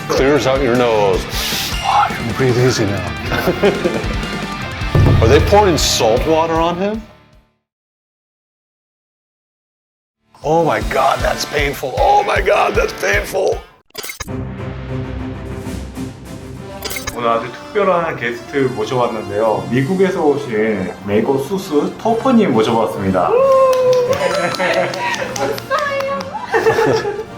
Clears out your nose. Oh, I can breathe easy now. Are they pouring salt water on him? Oh my God, that's painful. Oh my God, that's painful. 오늘 아주 특별한 게스트 모셔봤는데요. 미국에서 오신美国叔叔 토퍼님 모셔봤습니다.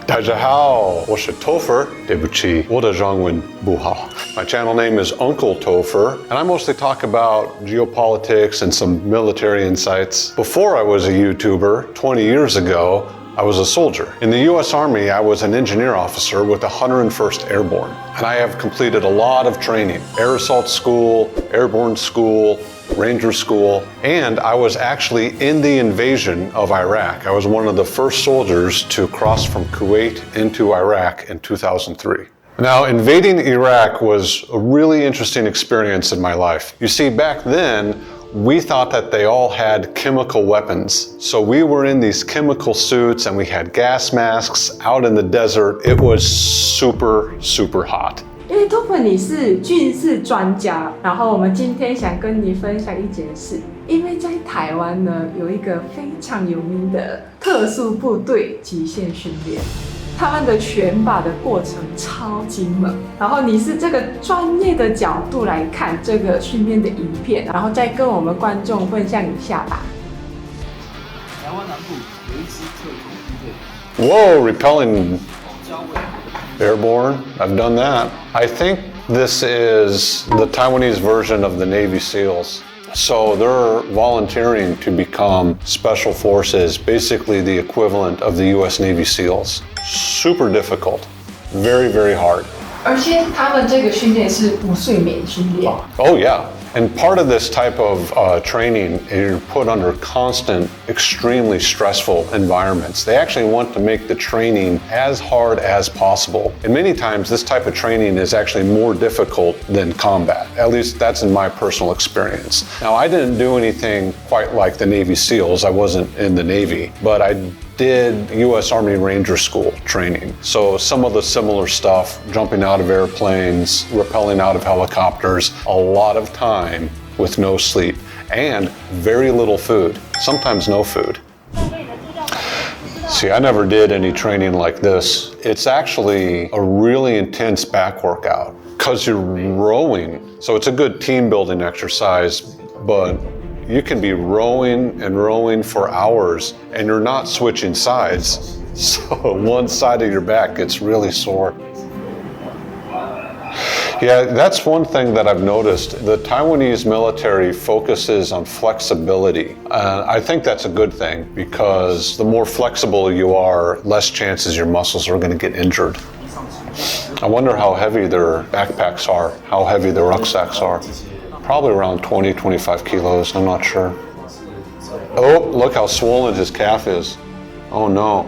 大家好，我是 Topher. 对不起，我的中文不好. My channel name is Uncle Topher, and I mostly talk about geopolitics and some military insights. Before I was a YouTuber, 20 years ago, I was a soldier. In the US Army, I was an engineer officer with the 101st Airborne, and I have completed a lot of training: Air Assault School, Airborne School, Ranger School, and I was actually in the invasion of Iraq. I was one of the first soldiers to cross from Kuwait into Iraq in 2003. Now, invading Iraq was a really interesting experience in my life. You see, back then, we thought that they all had chemical weapons. So we were in these chemical suits and we had gas masks out in the desert. It was super, super hot. 因为 Topher 你是军事专家，然后我们今天想跟你分享一件事。因为在台湾呢，有一个非常有名的特殊部队极限训练，他们的选拔的过程超级猛。然后你是这个专业的角度来看这个训练的影片，然后再跟我们观众分享一下吧。台湾南部有一支特种部队。 Whoa, repelling airborne. I've done that. I think this is the Taiwanese version of the Navy SEALs. So they're volunteering to become special forces, basically the equivalent of the US Navy SEALs. Super difficult, very, very hard. 而且他们这个训练是不睡眠训练。Oh yeah. And part of this type of training, you're put under constant, extremely stressful environments. They actually want to make the training as hard as possible. And many times this type of training is actually more difficult than combat. At least that's in my personal experience. Now, I didn't do anything quite like the Navy SEALs. I wasn't in the Navy, but I did US Army Ranger School training. So some of the similar stuff, jumping out of airplanes, rappelling out of helicopters, a lot of time with no sleep and very little food, sometimes no food. See, I never did any training like this. It's actually a really intense back workout because you're rowing. So it's a good team building exercise, but you can be rowing and rowing for hours and you're not switching sides. So one side of your back gets really sore. Yeah, that's one thing that I've noticed. The Taiwanese military focuses on flexibility. I think that's a good thing because the more flexible you are, less chances your muscles are going to get injured. I wonder how heavy their backpacks are, how heavy their rucksacks are. Probably around 20, 25 kilos, I'm not sure. Oh, look how swollen his calf is. Oh no.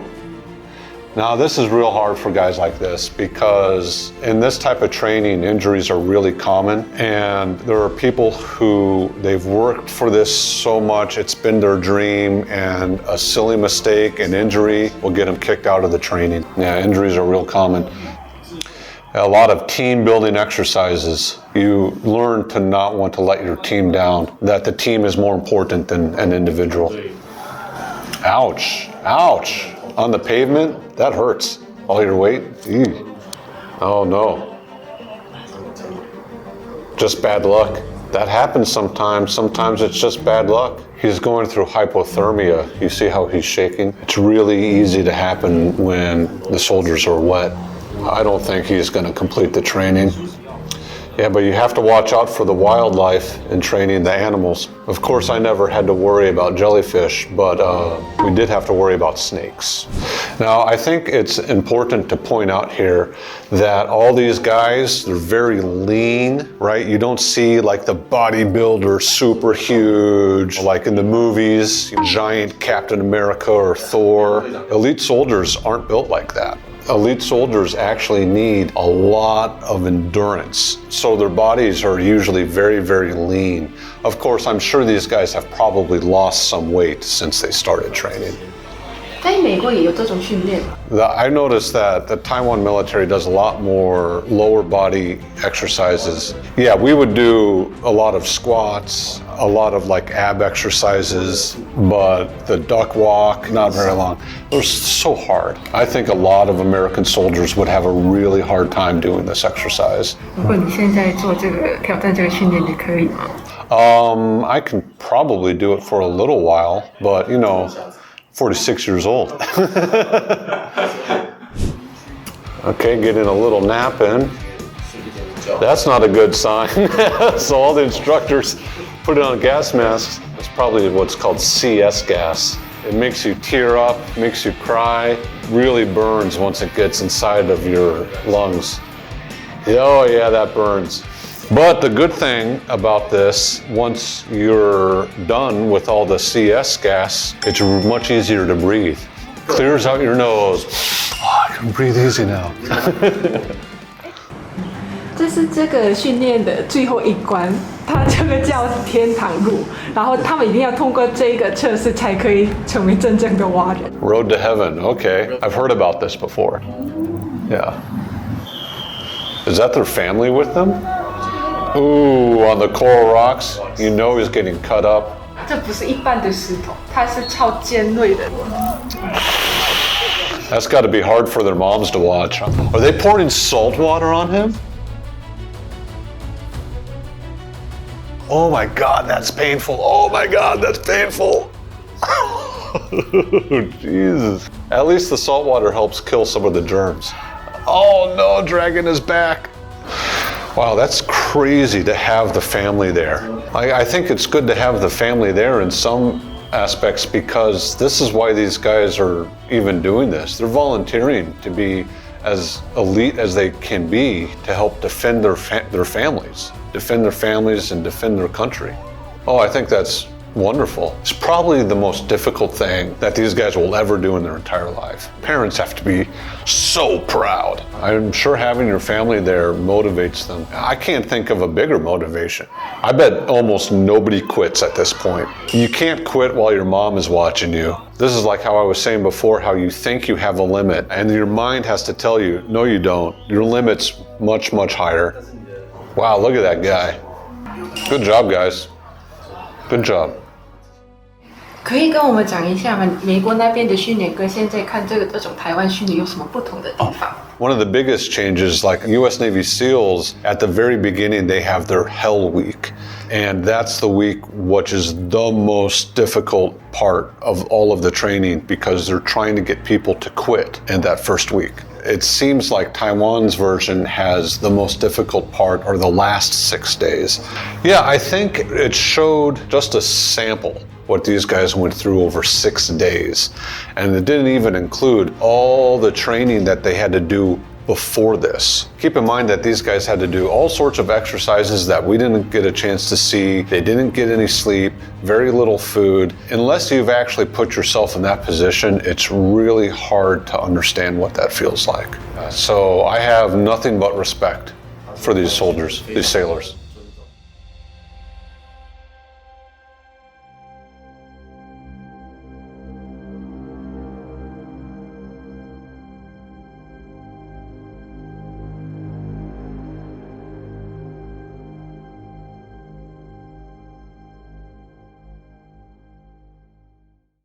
Now this is real hard for guys like this because in this type of training, injuries are really common. And there are people who they've worked for this so much, it's been their dream, and a silly mistake, an injury will get them kicked out of the training. Yeah, injuries are real common. A lot of team building exercises. You learn to not want to let your team down, that the team is more important than an individual. Ouch, ouch. On the pavement, that hurts. All your weight, ew. Oh no. Just bad luck. That happens sometimes. Sometimes it's just bad luck. He's going through hypothermia. You see how he's shaking? It's really easy to happen when the soldiers are wet. I don't think he's going to complete the training. Yeah, but you have to watch out for the wildlife in training the animals. Of course, I never had to worry about jellyfish, but we did have to worry about snakes. Now, I think it's important to point out here that all these guys, they're very lean, right? You don't see like the bodybuilder, super huge, like in the movies, giant Captain America or Thor. Elite soldiers aren't built like that. Elite soldiers actually need a lot of endurance, so their bodies are usually very, very lean. Of course, I'm sure these guys have probably lost some weight since they started training. 在美国也有这种训练吗？ I noticed that the Taiwan military does a lot more lower body exercises. Yeah, we would do a lot of squats, a lot of like ab exercises, but the duck walk, not very long. It was so hard. I think a lot of American soldiers would have a really hard time doing this exercise. 如果你现在做这个挑战这个训练，你可以吗？ I can probably do it for a little while, but you know, 46 years old. Okay, getting a little nap in. That's not a good sign. So all the instructors put it on gas masks. It's probably what's called CS gas. It makes you tear up, makes you cry, really burns once it gets inside of your lungs. Oh yeah, that burns. But the good thing about this, once you're done with all the CS gas, it's much easier to breathe. Clears out your nose. Oh, I can breathe easy now. 这是这个训练的最后一关，它这个叫天堂路，然后他们一定要通过这个测试才可以成为真正的蛙人。 Road to heaven. Okay, I've heard about this before. Yeah. Is that their family with them? Ooh, on the coral rocks, you know he's getting cut up. 这不是一般的石头，它是超尖锐的。 That's got to be hard for their moms to watch. Are they pouring salt water on him? Oh my God, that's painful. Oh my God, that's painful. Jesus. At least the salt water helps kill some of the germs. Oh no, dragging his back. Wow, that's crazy to have the family there. I think it's good to have the family there in some aspects because this is why these guys are even doing this. They're volunteering to be as elite as they can be to help defend their families and defend their country. Oh, I think that's wonderful. It's probably the most difficult thing that these guys will ever do in their entire life. Parents have to be so proud. I'm sure having your family there motivates them. I can't think of a bigger motivation. I bet almost nobody quits at this point. You can't quit while your mom is watching you. This is like how I was saying before, how you think you have a limit and your mind has to tell you, no, you don't. Your limit's much, much higher. Wow, look at that guy. Good job, guys. Good job. 可以跟我们讲一下吗？美国那边的训练跟现在看这种台湾训练有什么不同的地方？ One of the biggest changes, like U.S. Navy SEALs, at the very beginning, they have their Hell Week. And that's the week which is the most difficult part of all of the training because they're trying to get people to quit in that first week. It seems like Taiwan's version has the most difficult part or the last 6 days. Yeah, I think it showed just a sample what these guys went through over 6 days. And it didn't even include all the training that they had to do before this. Keep in mind that these guys had to do all sorts of exercises that we didn't get a chance to see. They didn't get any sleep, very little food. Unless you've actually put yourself in that position, it's really hard to understand what that feels like. So I have nothing but respect for these soldiers, these sailors.